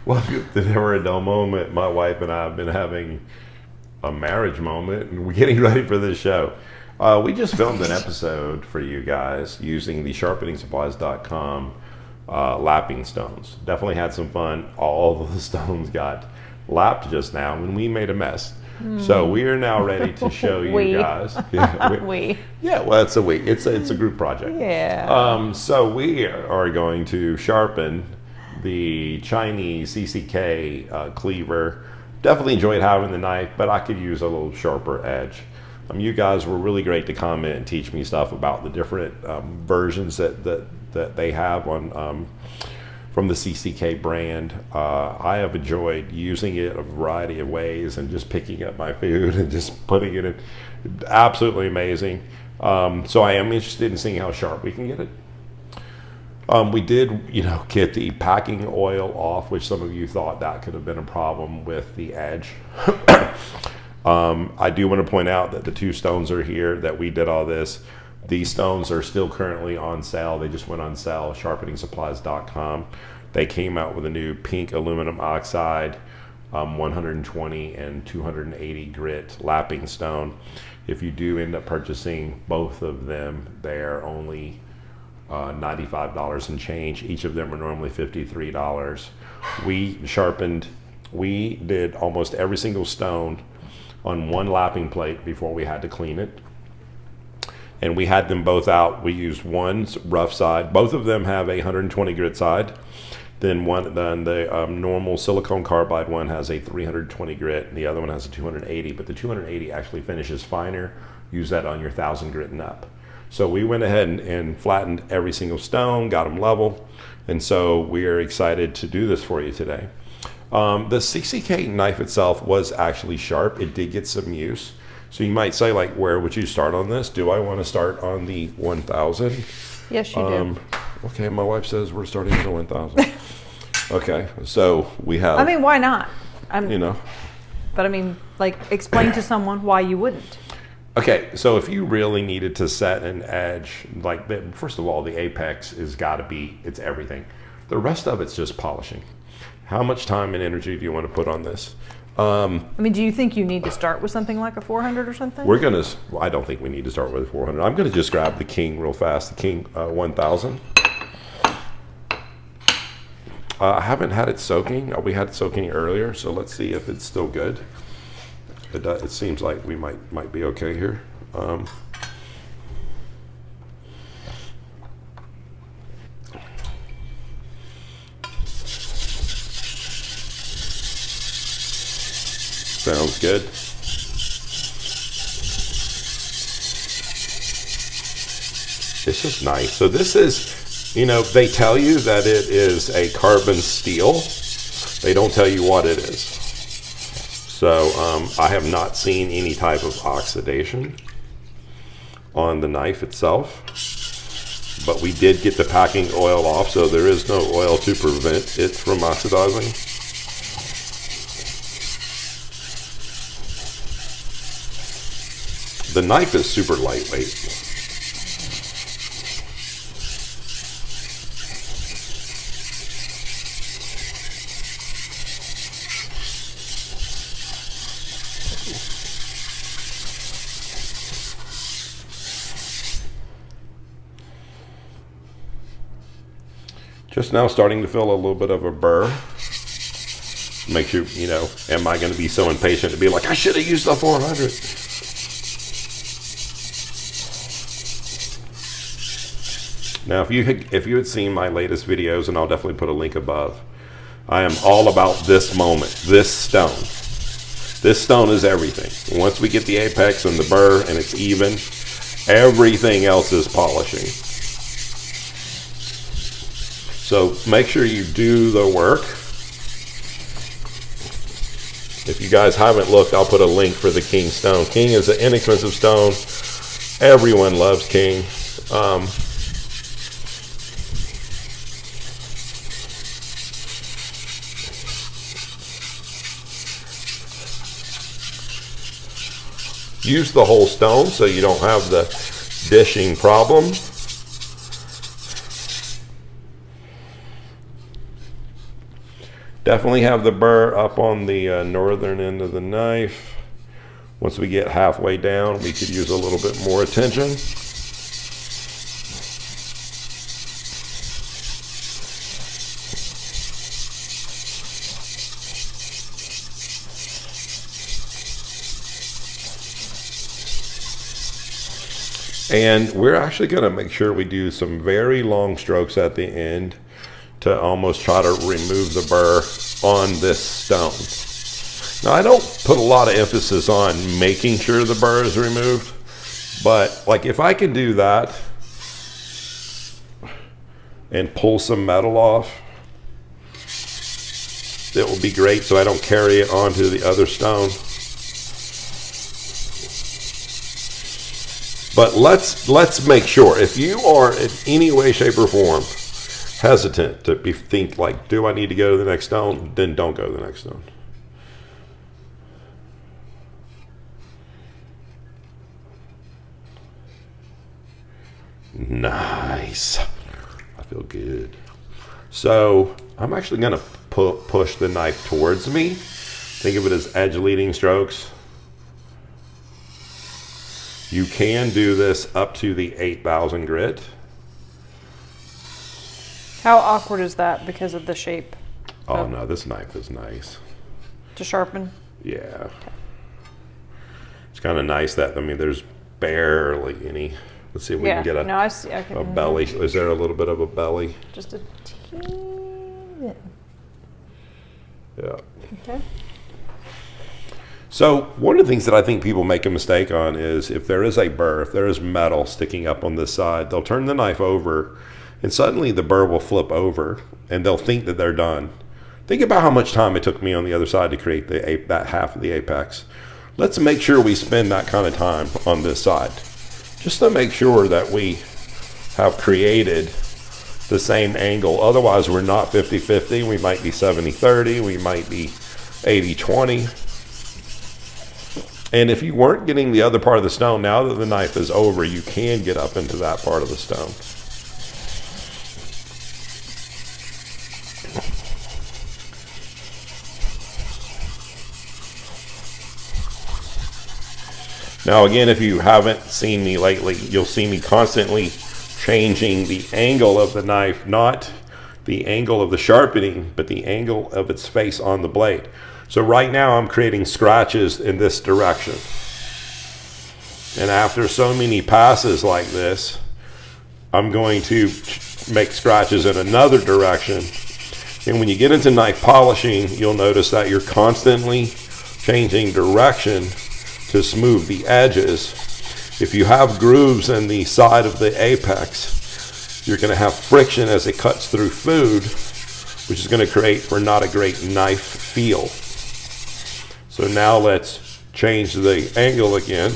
Welcome to Never a Dull Moment. My wife and I have been having a marriage moment, and we're getting ready for this show. We just filmed an episode for you guys using the sharpeningsupplies.com lapping stones. Definitely had some fun. All of the stones got lapped just now, and we made a mess. So we are now ready to show you guys. Yeah, well, it's a we. It's a group project. Yeah. So we are going to sharpen the Chinese CCK Cleaver. Definitely enjoyed having the knife, but I could use a little sharper edge. You guys were really great to comment and teach me stuff about the different versions that they have on from the CCK brand. I have enjoyed using it a variety of ways and just picking up my food and just putting it in. Absolutely amazing. So I am interested in seeing how sharp we can get it. We did, get the packing oil off, which some of you thought that could have been a problem with the edge. I do want to point out that the two stones are here, that we did all this. These stones are still currently on sale. They just went on sale, sharpeningsupplies.com. They came out with a new pink aluminum oxide, 120 and 280 grit lapping stone. If you do end up purchasing both of them, they're only $95 and change. Each of them are normally $53. We did almost every single stone on one lapping plate before we had to clean it. And we had them both out. We used one rough side. Both of them have a 120 grit side. Then the normal silicone carbide one has a 320 grit, and the other one has a 280. But the 280 actually finishes finer. Use that on your 1,000 grit and up. So we went ahead and flattened every single stone, got them level, and so we are excited to do this for you today. The CCK knife itself was actually sharp. It did get some use. So you might say, like, where would you start on this? Do I want to start on the 1,000? Yes, you do. Okay, my wife says we're starting at the 1,000. Okay, so we have... I mean, why not? But I mean, like, explain to someone why you wouldn't. Okay, so if you really needed to set an edge, first of all, the apex has got to be, it's everything. The rest of it's just polishing. How much time and energy do you want to put on this? I mean, do you think you need to start with something like a 400 or something? I don't think we need to start with a 400. I'm going to just grab the King real fast, the King 1000. I haven't had it soaking. We had it soaking earlier, so let's see if it's still good. It seems like we might be okay here. Sounds good. It's just nice. So this is, they tell you that it is a carbon steel. They don't tell you what it is. So I have not seen any type of oxidation on the knife itself, but we did get the packing oil off, so there is no oil to prevent it from oxidizing. The knife is super lightweight. Just now starting to feel a little bit of a burr. Makes you, am I going to be so impatient to be like, I should have used the 400? Now, if you had seen my latest videos, and I'll definitely put a link above, I am all about this moment, this stone. This stone is everything. Once we get the apex and the burr and it's even, everything else is polishing. So make sure you do the work. If you guys haven't looked, I'll put a link for the King stone. King is an inexpensive stone. Everyone loves King. Use the whole stone so you don't have the dishing problem. Definitely have the burr up on the northern end of the knife. Once we get halfway down, we could use a little bit more attention. And we're actually going to make sure we do some very long strokes at the end to almost try to remove the burr on this stone. Now, I don't put a lot of emphasis on making sure the burr is removed, but like if I can do that and pull some metal off, it will be great so I don't carry it onto the other stone. But let's make sure, if you are in any way, shape, or form hesitant to think like, do I need to go to the next stone? Then don't go to the next stone. Nice. I feel good. So I'm actually going to push the knife towards me. Think of it as edge leading strokes. You can do this up to the 8,000 grit. How awkward is that because of the shape? Oh no, this knife is nice. To sharpen? Yeah. It's kind of nice that, I mean, there's barely any. Let's see if we can get a, no, I see. I can, a belly. Is there a little bit of a belly? Just a teeny bit. Yeah. Okay. So one of the things that I think people make a mistake on is if there is a burr, if there is metal sticking up on this side, they'll turn the knife over and suddenly the burr will flip over and they'll think that they're done. Think about how much time it took me on the other side to create that half of the apex. Let's make sure we spend that kind of time on this side, just to make sure that we have created the same angle. Otherwise, we're not 50-50. We might be 70-30. We might be 80-20. And if you weren't getting the other part of the stone, now that the knife is over, you can get up into that part of the stone. Now again, if you haven't seen me lately, you'll see me constantly changing the angle of the knife, not the angle of the sharpening, but the angle of its face on the blade. So right now I'm creating scratches in this direction. And after so many passes like this, I'm going to make scratches in another direction. And when you get into knife polishing, you'll notice that you're constantly changing direction to smooth the edges. If you have grooves in the side of the apex, you're going to have friction as it cuts through food, which is going to create for not a great knife feel. So now let's change the angle again.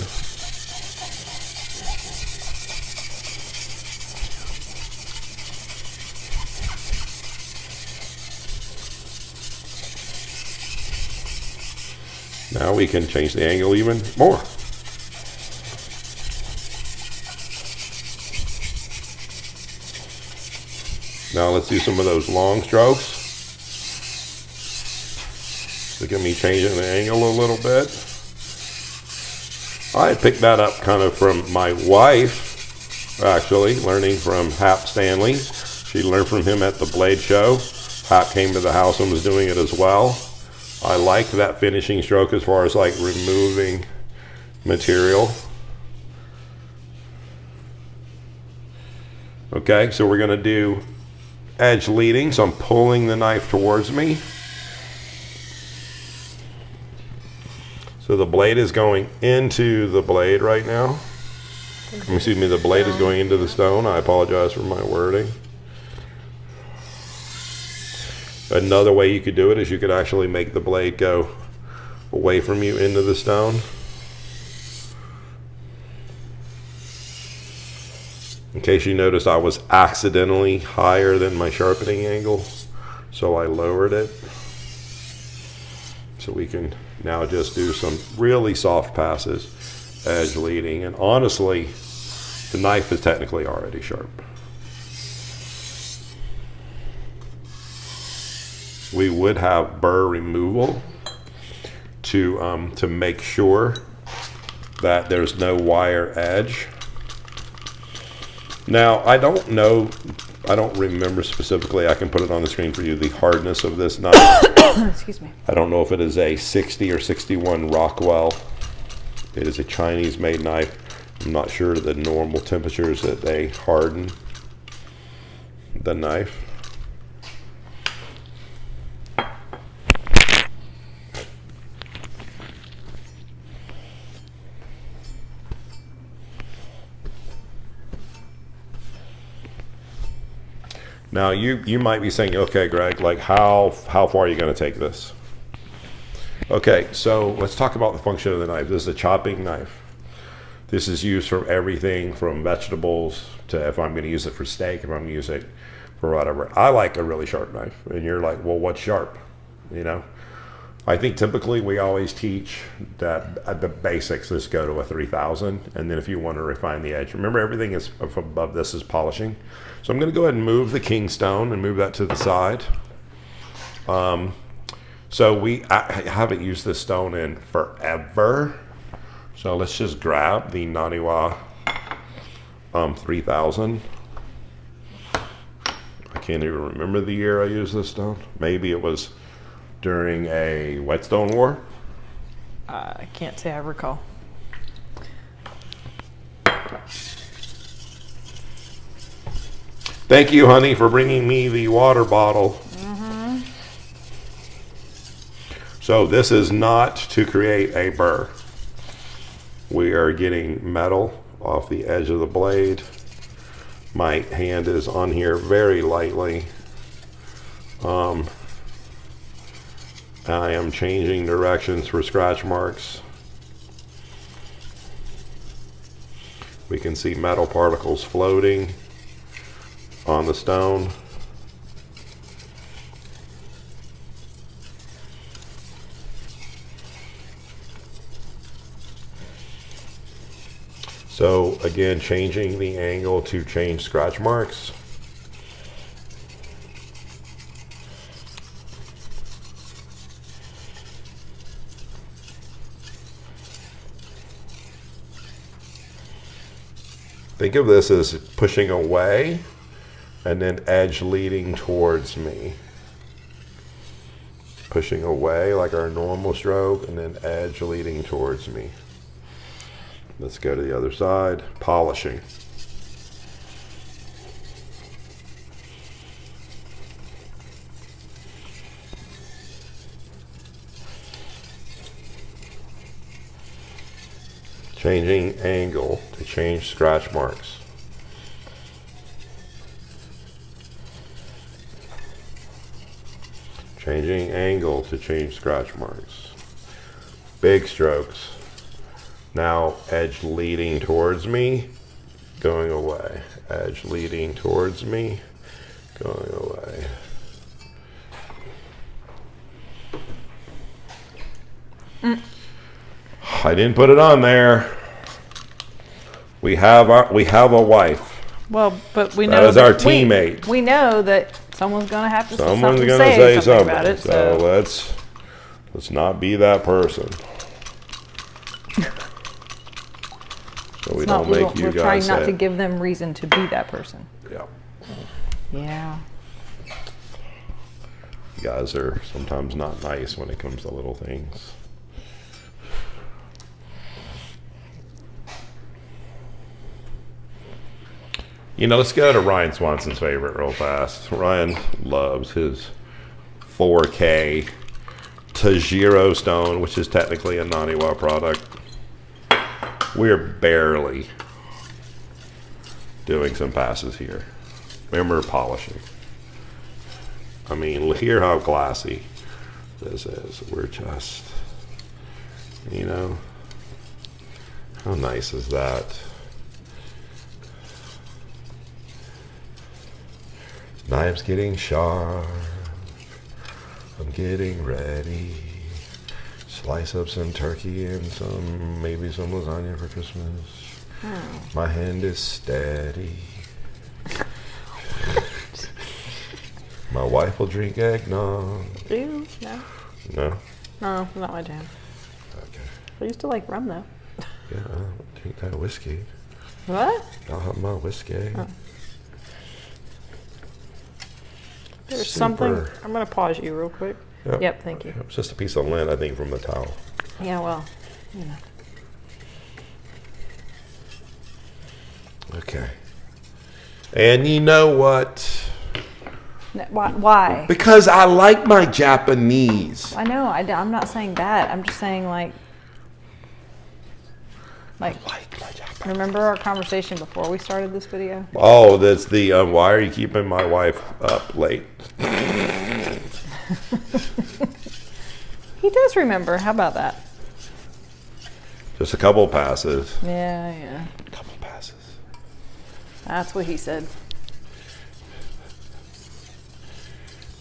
Now we can change the angle even more. Now let's do some of those long strokes. Look at me changing the angle a little bit. I picked that up kind of from my wife, actually, learning from Hap Stanley. She learned from him at the Blade Show. Hap came to the house and was doing it as well. I like that finishing stroke as far as like removing material. Okay, so we're going to do edge leading. So I'm pulling the knife towards me. So the blade is going into the blade right now. Excuse me, the blade is going into the stone. I apologize for my wording. Another way you could do it is you could actually make the blade go away from you into the stone. In case you noticed, I was accidentally higher than my sharpening angle, so I lowered it. So we can now just do some really soft passes, edge leading, and honestly, the knife is technically already sharp. we would have burr removal to make sure that there's no wire edge. Now, I don't remember specifically, I can put it on the screen for you, the hardness of this knife. Excuse me. I don't know if it is a 60 or 61 Rockwell. It is a Chinese-made knife. I'm not sure the normal temperatures that they harden the knife. Now you might be saying, okay, Greg, like how far are you going to take this? Okay, so let's talk about the function of the knife. This is a chopping knife. This is used for everything from vegetables to if I'm going to use it for steak, if I'm going to use it for whatever. I like a really sharp knife. And you're like, well, what's sharp? You know? I think typically we always teach that the basics, just go to a 3000, and then if you want to refine the edge, remember everything is above this is polishing. So I'm going to go ahead and move the king stone and move that to the side. So I haven't used this stone in forever. So let's just grab the Naniwa 3000. I can't even remember the year I used this stone. Maybe it was during a whetstone war. I can't say I recall. Thank you, honey, for bringing me the water bottle. So this is not to create a burr. We are getting metal off the edge of the blade. My hand is on here very lightly. I am changing directions for scratch marks. We can see metal particles floating on the stone. So again, changing the angle to change scratch marks. Think of this as pushing away and then edge leading towards me. Pushing away like our normal stroke and then edge leading towards me. Let's go to the other side. Polishing. Changing angle to change scratch marks. Changing angle to change scratch marks. Big strokes. Now edge leading towards me, going away. Edge leading towards me, going away. I didn't put it on there. We have a wife. Well, but we know That is our teammate. We know that someone's going to have to Someone's going to say something about it. So let's not be that person. So we don't make you guys. We're trying not to give them reason to be that person. Yeah. Yeah. You guys are sometimes not nice when it comes to little things. You know, let's go to Ryan Swanson's favorite real fast. Ryan loves his 4K Tajiro stone, which is technically a Naniwa product. We're barely doing some passes here. Remember polishing. I mean, hear how glassy this is. We're just, you know, how nice is that? Knives getting sharp. I'm getting ready. Slice up some turkey and maybe some lasagna for Christmas. Oh. My hand is steady. My wife will drink eggnog. Ew, no. No? No, not my jam. Okay. I used to like rum though. Yeah, I'll drink that whiskey. What? I'll have my whiskey. Oh. There's Super. something. I'm gonna pause you real quick. Yep, thank you. It's just a piece of lint, I think, from the towel. Yeah, well, you know. Okay. And you know what? Why? Because I like my Japanese. I know. I'm not saying that. I'm just saying like. Like my Japanese. Remember our conversation before we started this video? Oh, that's the why are you keeping my wife up late? He does remember. How about that? Just a couple passes. Yeah. A couple passes. That's what he said.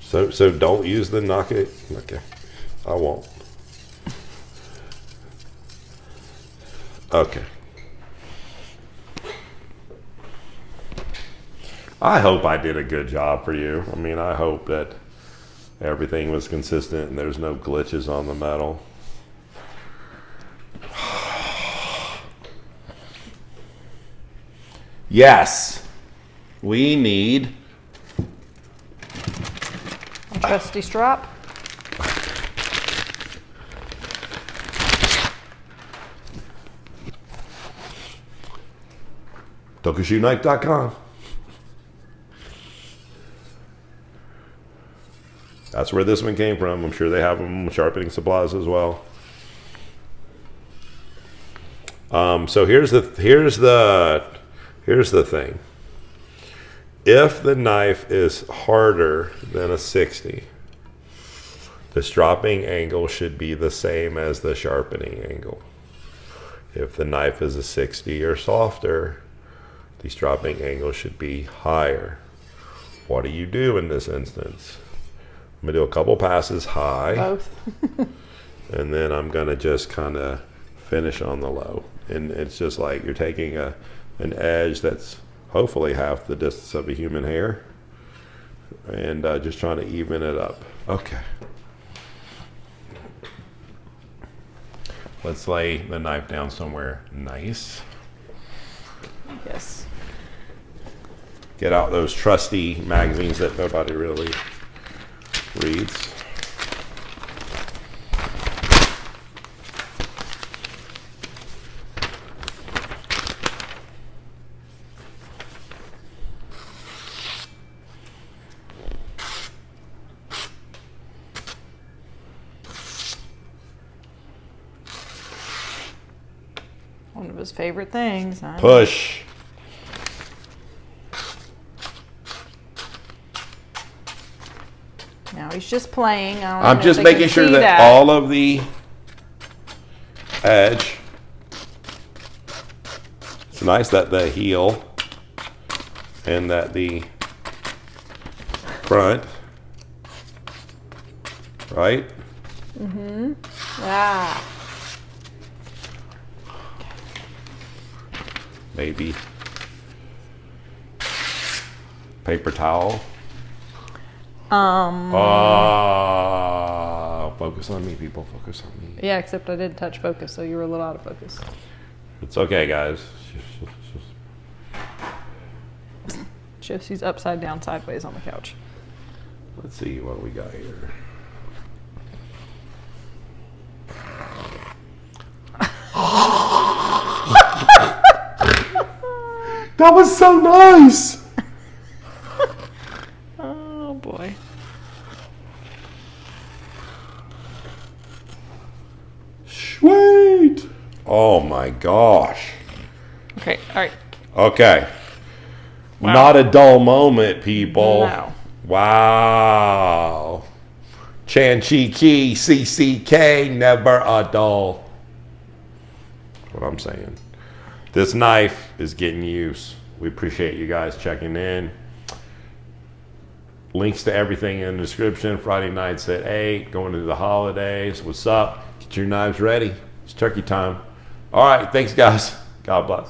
So don't use the knock it. Okay, I won't. Okay. I hope I did a good job for you. I mean, I hope that everything was consistent and there's no glitches on the metal. Yes, we need A trusty strap. tokushoeknife.com. That's where this one came from. I'm sure they have them sharpening supplies as well. So here's the thing. If the knife is harder than a 60, the stropping angle should be the same as the sharpening angle. If the knife is a 60 or softer, the stropping angle should be higher. What do you do in this instance? I'm gonna do a couple passes high. Both. And then I'm gonna just kind of finish on the low. And it's just like you're taking an edge that's hopefully half the distance of a human hair and just trying to even it up. Okay. Let's lay the knife down somewhere nice. Yes. Get out those trusty magazines that nobody really reads. One of his favorite things. Push. Now he's just playing. I'm just making sure that all of the edge, it's nice that the heel and that the front, right? Mm-hmm. Ah. Maybe paper towel. Focus on me, people. Focus on me. Yeah, except I did touch focus, so you were a little out of focus. It's okay, guys. Josie's upside down sideways on the couch. Let's see what we got here. That was so nice. Oh boy. Sweet. Oh my gosh. Okay, all right. Okay. Wow. Not a dull moment, people. No. Wow. Chan-chi-ki, CCK, never a dull. That's what I'm saying. This knife is getting use. We appreciate you guys checking in. Links to everything in the description. Friday nights at 8, going into the holidays. What's up? Get your knives ready. It's turkey time. All right. Thanks, guys. God bless.